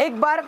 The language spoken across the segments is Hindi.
एक बार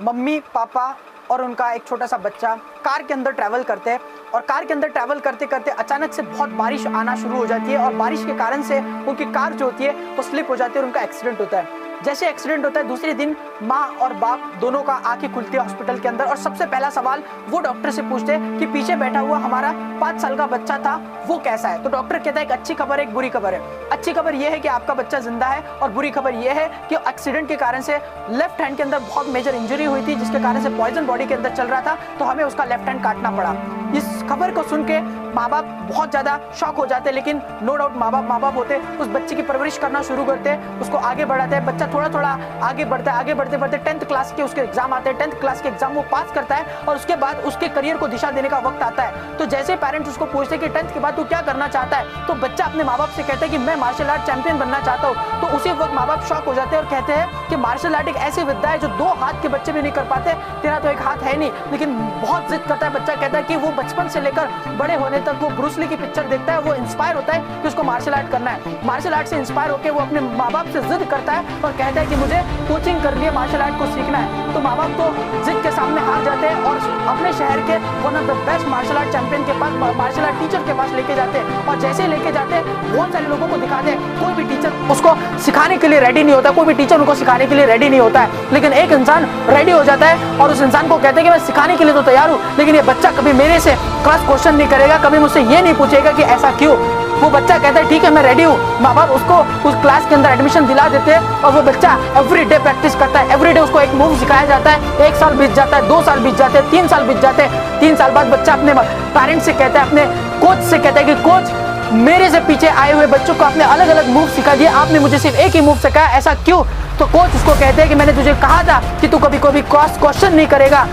मम्मी पापा और उनका एक छोटा सा बच्चा कार के अंदर ट्रैवल करते हैं और कार के अंदर ट्रैवल करते करते अचानक से बहुत बारिश आना शुरू हो जाती है और बारिश के कारण से उनकी कार जो होती है वो स्लिप हो जाती है और उनका एक्सीडेंट होता है। जैसे एक्सीडेंट होता है दूसरे दिन माँ और बाप दोनों का आंखें खुलती है हॉस्पिटल के अंदर और सबसे पहला सवाल वो डॉक्टर से पूछते हैं कि पीछे बैठा हुआ हमारा 5 साल का बच्चा था वो कैसा है। तो डॉक्टर कहता है एक अच्छी खबर है एक बुरी खबर है। अच्छी खबर ये है कि आपका बच्चा जिंदा है और बुरी खबर ये है कि एक्सीडेंट के कारण से लेफ्ट हैंड के अंदर बहुत मेजर इंजरी हुई थी जिसके कारण से पॉइजन बॉडी के अंदर चल रहा था तो हमें उसका लेफ्ट हैंड काटना पड़ा। इस खबर को सुन के माँ बाप बहुत ज्यादा शॉक हो जाते हैं, लेकिन नो डाउट माँ बाप होते उस बच्चे की परवरिश करना शुरू करते हैं, उसको आगे बढ़ाते हैं। बच्चा थोड़ा थोड़ा आगे बढ़ता है, आगे बढ़ते बढ़ते 10th क्लास के उसके एग्जाम आते हैं। 10th क्लास के एग्जाम वो पास करता है और उसके बाद उसके करियर को दिशा देने का वक्त आता है। तो जैसे पेरेंट्स उसको पूछते हैं कि 10th के बाद तू क्या करना चाहता है, तो बच्चा अपने माँ बाप से कहता है कि मैं मार्शल आर्ट चैंपियन बनना चाहता हूँ। तो उसी वक्त माँ बाप शॉक हो जाते हैं और कहते हैं कि मार्शल आर्ट एक ऐसी विद्या है जो 2 हाथ के बच्चे भी नहीं कर पाते। तेरा तो एक हाथ है नहीं, लेकिन बहुत जिद करता है। बच्चा कहता है कि वो बचपन से लेकर बड़े होने तक वो ब्रूस ली की पिक्चर देखता है, वो इंस्पायर होता है कि उसको मार्शल आर्ट करना है। मार्शल आर्ट से इंस्पायर होकर वो अपने माँ बाप से जिद करता है और कहता है कि मुझे कोचिंग करनी है, मार्शल आर्ट को सीखना है। तो माँ बाप तो जिद के सामने हार जाते हैं और अपने शहर के one of the best martial art champion के पास, मार्शल आर्ट टीचर के पास लेके जाते हैं। और जैसे ही लेके जाते हैं बहुत सारे लोगों को दिखाते हैं, कोई भी टीचर उसको सिखाने के लिए रेडी नहीं होता, कोई भी टीचर उनको सिखाने के लिए रेडी नहीं होता है। लेकिन एक इंसान रेडी हो जाता है और उस इंसान को कहते हैं कि मैं सिखाने के लिए तो तैयार हूँ, लेकिन ये बच्चा कभी मेरे से क्लास क्वेश्चन नहीं करेगा, कभी मुझसे ये नहीं पूछेगा कि ऐसा क्यों। वो बच्चा कहता है ठीक है मैं रेडी हूँ। माँ बाप उसको उस क्लास के अंदर एडमिशन दिला देते हैं और वो बच्चा एवरीडे प्रैक्टिस करता है। एवरीडे उसको एक मूव सिखाया जाता है। 1 साल बीत जाता है, 2 साल बीत जाते हैं, 3 साल बीत जाते हैं। 3 साल बाद बच्चा अपने पेरेंट्स से कहता है, अपने कोच से कहता है कि कोच मेरे से पीछे आए हुए बच्चों को आपने अलग अलग मूव सिखा दिए, आपने मुझे सिर्फ एक ही मूव सिखाया, ऐसा क्यों। तो कोच उसको कहते हैं कि मैंने तुझे कहा था कि तू कभी कभी क्रॉस क्वेश्चन नहीं करेगा।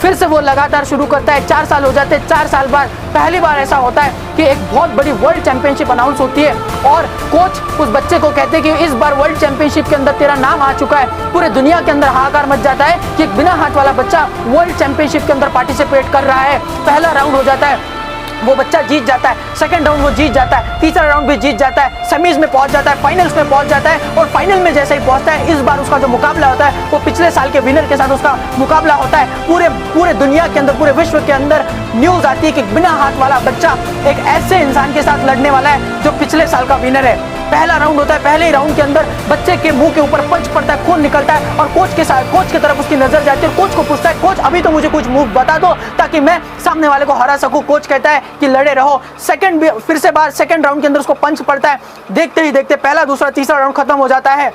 फिर से वो लगातार शुरू करता है। 4 साल हो जाते हैं। 4 साल बाद पहली बार ऐसा होता है कि एक बहुत बड़ी वर्ल्ड चैंपियनशिप अनाउंस होती है और कोच उस बच्चे को कहते हैं कि इस बार वर्ल्ड चैंपियनशिप के अंदर तेरा नाम आ चुका है। पूरे दुनिया के अंदर हाहाकार मच जाता है कि एक बिना हाथ वाला बच्चा वर्ल्ड चैंपियनशिप के अंदर पार्टिसिपेट कर रहा है। पहला राउंड हो जाता है, वो बच्चा जीत जाता है। सेकंड राउंड वो जीत जाता है, तीसरा राउंड भी जीत जाता है, सेमीज में पहुंच जाता है, फाइनल्स में पहुंच जाता है। और फाइनल में जैसे ही पहुंचता है, इस बार उसका जो मुकाबला होता है वो पिछले साल के विनर के साथ उसका मुकाबला होता है। पूरे दुनिया के अंदर, पूरे विश्व के अंदर न्यूज आती है कि बिना हाथ वाला बच्चा एक ऐसे इंसान के साथ लड़ने वाला है जो पिछले साल का विनर है। पहला राउंड होता है, पहले ही राउंड के अंदर बच्चे के मुंह के ऊपर पंच पड़ता है, खून निकलता है और कोच की तरफ उसकी नजर जाती है। कोच को पूछता है, कोच अभी तो मुझे कुछ मूव बता दो ताकि मैं सामने वाले को हरा सकूं। कोच कहता है कि लड़े रहो। फिर से बार सेकंड राउंड के अंदर उसको पंच पड़ता है। देखते ही देखते पहला दूसरा तीसरा राउंड खत्म हो जाता है।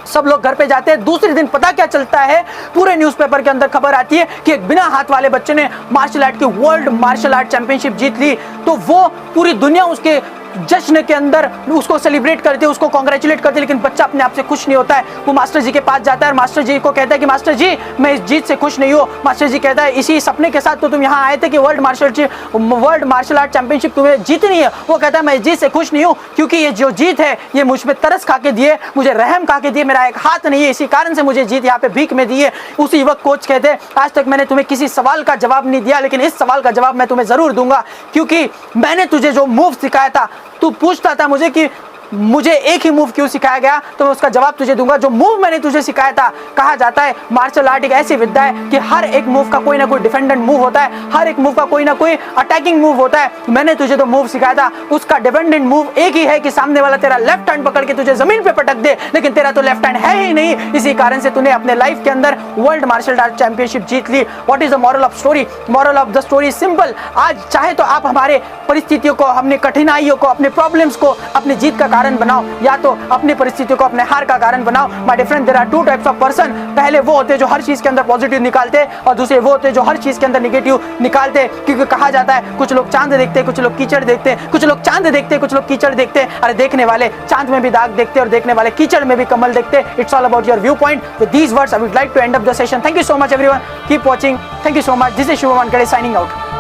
सब लोग घर पे जाते हैं। दूसरे दिन पता क्या चलता है, पूरे न्यूज़पेपर के अंदर खबर आती है कि एक बिना हाथ वाले बच्चे ने मार्शल आर्ट की वर्ल्ड मार्शल आर्ट चैंपियनशिप जीत ली। तो वो पूरी दुनिया उसके जश्न के अंदर उसको सेलिब्रेट करती है, उसको कॉन्ग्रेचुलेट करती है। लेकिन बच्चा अपने आप से खुश नहीं होता है। वो मास्टर जी के पास जाता है और मास्टर जी को कहता है कि मास्टर जी मैं इस जीत से खुश नहीं हूँ। मास्टर जी कहता है इसी सपने के साथ तो तुम यहाँ आए थे कि वर्ल्ड मार्शल आर्ट चैंपियनशिप तुम्हें जीतनी है। वो कहता है मैं इस जीत से खुश नहीं हूँ क्योंकि ये जो जीत है ये मुझ पे तरस खा के दिए, मुझे रहम खा के दिए, मेरा एक हाथ नहीं है, इसी कारण से मुझे जीत यहाँ पे भीख में दी है। उसी वक्त कोच कहते हैं आज तक मैंने तुम्हें किसी सवाल का जवाब नहीं दिया, लेकिन इस सवाल का जवाब मैं तुम्हें जरूर दूंगा क्योंकि मैंने तुझे जो मूव सिखाया था, तू पूछता था मुझे कि मुझे एक ही मूव क्यों सिखाया गया, तो मैं उसका जवाब तुझे दूंगा। जो मूव मैंने तुझे सिखाया था, कहा जाता है मार्शल आर्ट एक ऐसी विद्या है कि हर एक मूव का कोई ना कोई डिफेंडेंट मूव होता है, हर एक मूव का कोई ना कोई अटैकिंग मूव होता है। मैंने तुझे जो मूव सिखाया था उसका डिफेंडेंट मूव एक ही है कि सामने वाला तेरा लेफ्ट हैंड पकड़ के तुझे जमीन पे पटक दे, लेकिन तेरा तो लेफ्ट हैंड है ही नहीं। इसी कारण से तूने अपने लाइफ के अंदर वर्ल्ड मार्शल आर्ट चैंपियनशिप जीत ली। What is the moral of story? Moral of the story simple. आज चाहे तो आप हमारे परिस्थितियों को, अपने कठिनाइयों को, अपने प्रॉब्लम्स को अपनी जीत का कारण बनाओ या तो अपनी परिस्थितियों को अपने हार का कारण बनाओ। My dear friend, there are 2 types of person. पहले वो होते हैं जो हर चीज के अंदर पॉजिटिव निकालते हैं और दूसरे वो होते हैं जो हर चीज के अंदर नेगेटिव निकालते हैं। क्योंकि कहा जाता है कुछ लोग चांद देखते हैं, कुछ लोग कीचड़ देखते हैं, कुछ लोग चांद देखते हैं, कुछ लोग कीचड़ देखते हैं। अरे देखने वाले चांद में भी दाग देखते हैं और देखने वाले कीचड़ में भी कमल देखते हैं। It's all about your viewpoint. With these words I would like to end up the session. Thank you so much everyone, keep watching. Thank you so much. This is Shubham Wankhede signing out.